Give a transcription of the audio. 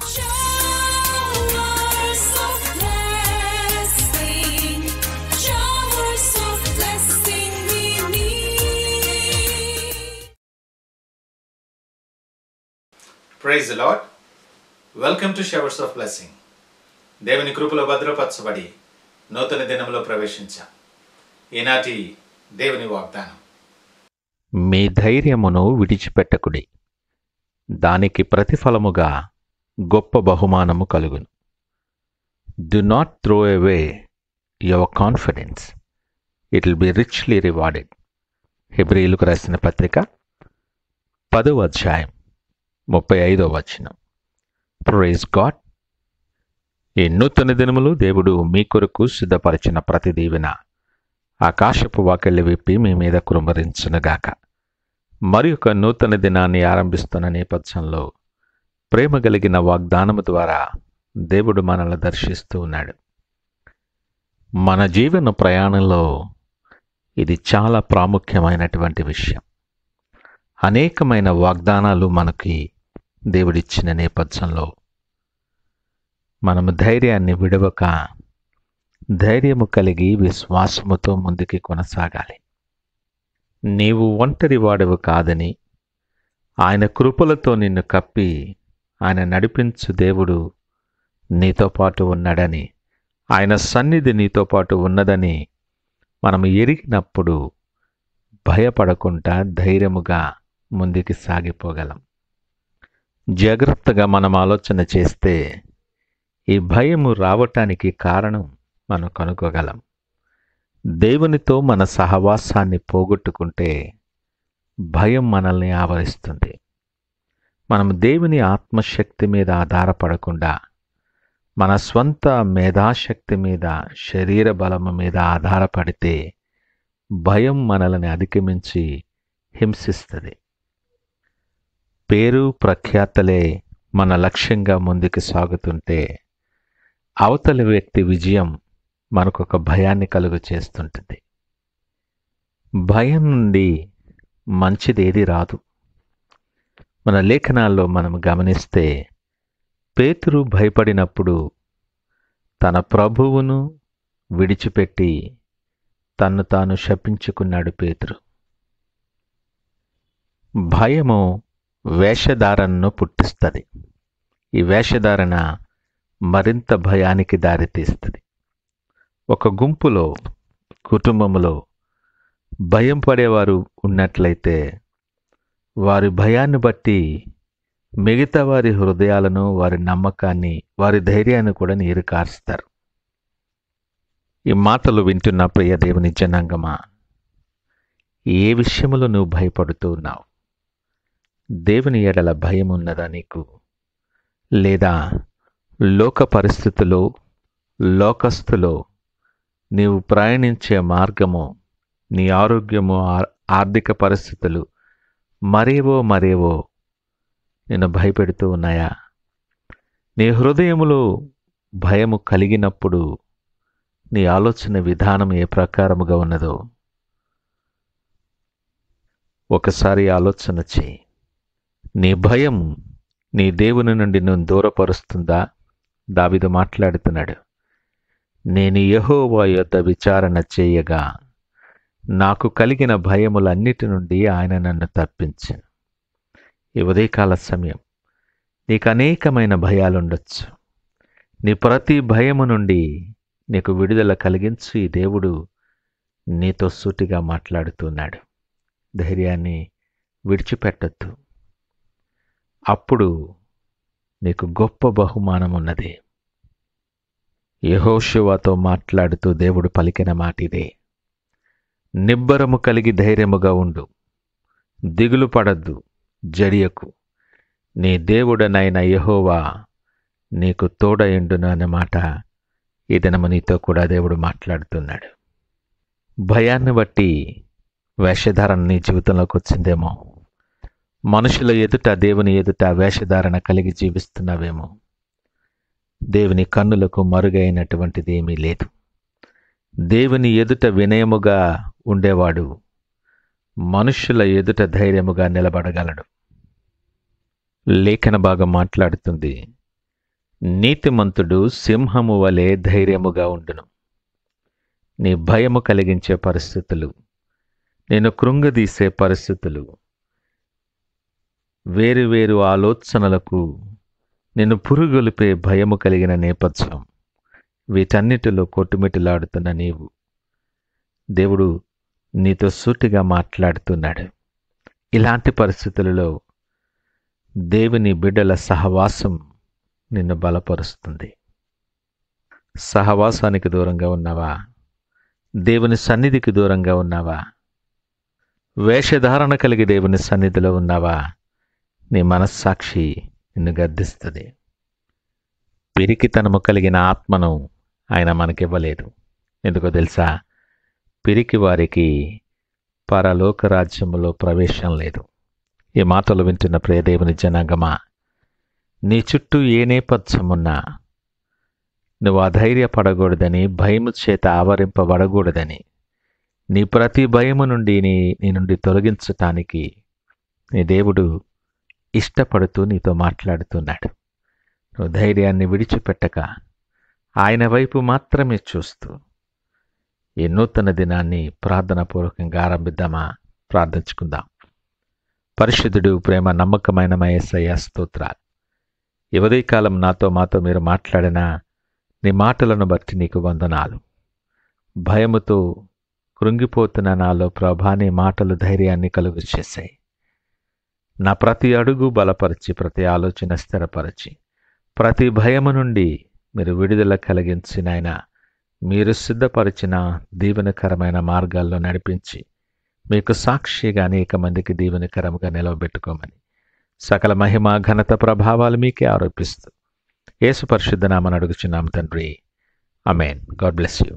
Showers of blessing, showers of blessing we need. Praise the lord. Welcome to showers of blessing. దేవుని కృపలో భద్రపరచబడి నూతన దినంలో ప్రవేశించాం. ఈనాటి దేవుని వాగ్దానం, మీ ధైర్యమును విడిచిపెట్టకుడి, దానికి ప్రతిఫలముగా గొప్ప బహుమానము కలుగును. Do not throw away your confidence, it will be richly rewarded. హెబ్రీయులకు రాసిన పత్రిక 10వ అధ్యాయం 35వ వచనం. Praise God. ఈ నూతన దినములు దేవుడు మీ కొరకు సిద్ధపరిచిన ప్రతి దీవెన ఆకాశపు వాకిళ్ళు విప్పి మీ మీద కురుమరించునుగాక. మరి ఒక నూతన దినాన్ని ఆరంభిస్తున్న నేపథ్యంలో ప్రేమ కలిగిన వాగ్దానము ద్వారా దేవుడు మనల్ని దర్శిస్తూ ఉన్నాడు. మన జీవన ప్రయాణంలో ఇది చాలా ప్రాముఖ్యమైనటువంటి విషయం. అనేకమైన వాగ్దానాలు మనకి దేవుడిచ్చిన నేపథ్యంలో మనము ధైర్యాన్ని విడవక ధైర్యము కలిగి విశ్వాసముతో ముందుకి కొనసాగాలి. నీవు ఒంటరి వాడవు కాదని, ఆయన కృపలతో నిన్ను కప్పి ఆయన నడిపించు దేవుడు నీతో పాటు ఉన్నాడని, ఆయన సన్నిధి నీతో పాటు ఉన్నదని మనము ఎరిగినప్పుడు భయపడకుండా ధైర్యముగా ముందుకి సాగిపోగలం. జాగ్రత్తగా మనం ఆలోచన చేస్తే ఈ భయము రావటానికి కారణం మనం కనుగొగలం. దేవునితో మన సహవాసాన్ని పోగొట్టుకుంటే భయం మనల్ని ఆవరిస్తుంది. మనం దేవుని ఆత్మశక్తి మీద ఆధారపడకుండా మన స్వంత మేధాశక్తి మీద, శరీర బలము మీద ఆధారపడితే భయం మనల్ని అధిగమించి హింసిస్తుంది. పేరు ప్రఖ్యాతలే మన లక్ష్యంగా ముందుకు సాగుతుంటే అవతలి వ్యక్తి విజయం మనకొక భయాన్ని కలుగు చేస్తుంటుంది. భయం నుండి మంచిదేది రాదు. మన లేఖనాల్లో మనం గమనిస్తే పేతురు భయపడినప్పుడు తన ప్రభువును విడిచిపెట్టి తన్ను తాను శపించుకున్నాడు పేతురు. భయము వేషధారణను పుట్టిస్తుంది. ఈ వేషధారణ మరింత భయానికి దారితీస్తుంది. ఒక గుంపులో, కుటుంబంలో భయం పడేవారు ఉన్నట్లయితే వారి భయాన్ని బట్టి మిగతా వారి హృదయాలను, వారి నమ్మకాన్ని, వారి ధైర్యాన్ని కూడా నీరు కారుస్తారు. ఈ మాటలు వింటున్న ప్రియ దేవుని జనాంగమా, ఏ విషయములో నువ్వు భయపడుతూ ఉన్నావు? దేవుని ఎడల భయం ఉన్నదా నీకు? లేదా లోక పరిస్థితుల్లో, లోకస్తులో నీవు ప్రయాణించే మార్గము, నీ ఆరోగ్యము, ఆర్థిక పరిస్థితులు మరేవో నిన్ను భయపెడుతూ ఉన్నాయా? నీ హృదయములో భయము కలిగినప్పుడు నీ ఆలోచన విధానం ఏ ప్రకారముగా ఉన్నదో ఒకసారి ఆలోచన చేయి. నీ భయం నీ దేవుని నుండి నువ్వు దూరపరుస్తుందా? దావీదు మాట్లాడుతున్నాడు, నేను యెహోవా యొద్ద విచారణ చేయగా నాకు కలిగిన భయములన్నిటి నుండి ఆయన నన్ను తప్పించెను. ఈ ఉదయకాల సమయం నీకు అనేకమైన భయాలుండొచ్చు. నీ ప్రతి భయము నుండి నీకు విడుదల కలిగించు ఈ దేవుడు నీతో సూటిగా మాట్లాడుతున్నాడు. ధైర్యాన్ని విడిచిపెట్టొద్దు. అప్పుడు నీకు గొప్ప బహుమానం ఉన్నది. యెహోషువతో మాట్లాడుతూ దేవుడు పలికిన మాట ఇదే, నిబ్బరము కలిగి ధైర్యముగా ఉండు, దిగులు పడద్దు, జడియకు, నీ దేవుడనైన యెహోవా నీకు తోడయుండును అనే మాట ఈ దినము నీతో కూడా దేవుడు మాట్లాడుతున్నాడు. భయాన్ని బట్టి వేషధారణ నీ జీవితంలోకి వచ్చిందేమో. మనుషుల ఎదుట, దేవుని ఎదుట వేషధారణ కలిగి జీవిస్తున్నావేమో. దేవుని కన్నులకు మరుగైనటువంటిది ఏమీ లేదు. దేవుని ఎదుట వినయముగా ఉండేవాడు మనుష్యుల ఎదుట ధైర్యముగా నిలబడగలడు. లేఖన భాగం మాట్లాడుతుంది, నీతిమంతుడు సింహము వలె ధైర్యముగా ఉండును. నీ భయము కలిగించే పరిస్థితులు, నేను కృంగదీసే పరిస్థితులు, వేరు ఆలోచనలకు నిన్ను పురుగొలిపే భయము కలిగిన నేపథ్యం, వీటన్నిటిలో కొట్టుమిట్టులాడుతున్న నీవు, దేవుడు నీతో సూటిగా మాట్లాడుతున్నాడు. ఇలాంటి పరిస్థితులలో దేవుని బిడ్డల సహవాసం నిన్ను బలపరుస్తుంది. సహవాసానికి దూరంగా ఉన్నావా? దేవుని సన్నిధికి దూరంగా ఉన్నావా? వేషధారణ కలిగి దేవుని సన్నిధిలో ఉన్నావా? నీ మనస్సాక్షి నిన్ను గద్దిస్తుంది. పిరికితనము కలిగిన ఆత్మను ఆయన మనకివ్వలేదు. ఎందుకో తెలుసా? పిరికి వారికి పరలోక రాజ్యములో ప్రవేశం లేదు. ఈ మాటలు వింటున్న ప్రియ దేవుని జనాంగమా, నీ చుట్టూ ఏ నేపథ్యమున్నా నువ్వు అధైర్యపడకూడదని, భయము చేత ఆవరింపబడకూడదని, నీ ప్రతి భయము నుండి నీ నుండి తొలగించటానికి నీ దేవుడు ఇష్టపడుతూ నీతో మాట్లాడుతున్నాడు. నువ్వు ధైర్యాన్ని విడిచిపెట్టక ఆయన వైపు మాత్రమే చూస్తూ ఈ నూతన దినాన్ని ప్రార్థనాపూర్వకంగా ఆరంభిద్దామా? ప్రార్థించుకుందాం. పరిశుద్ధుడు, ప్రేమ నమ్మకమైన మా యేసయ్య స్తోత్రాలు. ఈ ఉదయకాలం మాతో మీరు మాట్లాడిన నీ మాటలను బట్టి నీకు వందనాలు. భయముతో కృంగిపోతున్న నాలో ప్రభా, నీ మాటలు ధైర్యాన్ని కలుగు చేశాయి. నా ప్రతి అడుగు బలపరిచి, ప్రతి ఆలోచన స్థిరపరిచి, ప్రతి భయము నుండి మీరు విడుదల కలిగించిన ఆయన, మీరు సిద్ధపరిచిన దీవెనకరమైన మార్గాల్లో నడిపించి మీకు సాక్షిగా అనేక మందికి దీవెనకరముగా నిలవబెట్టుకోమని సకల మహిమ, ఘనత, ప్రభావాలు మీకే ఆరోపిస్తూ యేసు పరిశుద్ధ నామమున అడుగుచున్నాము తండ్రి. ఆమేన్. God bless you.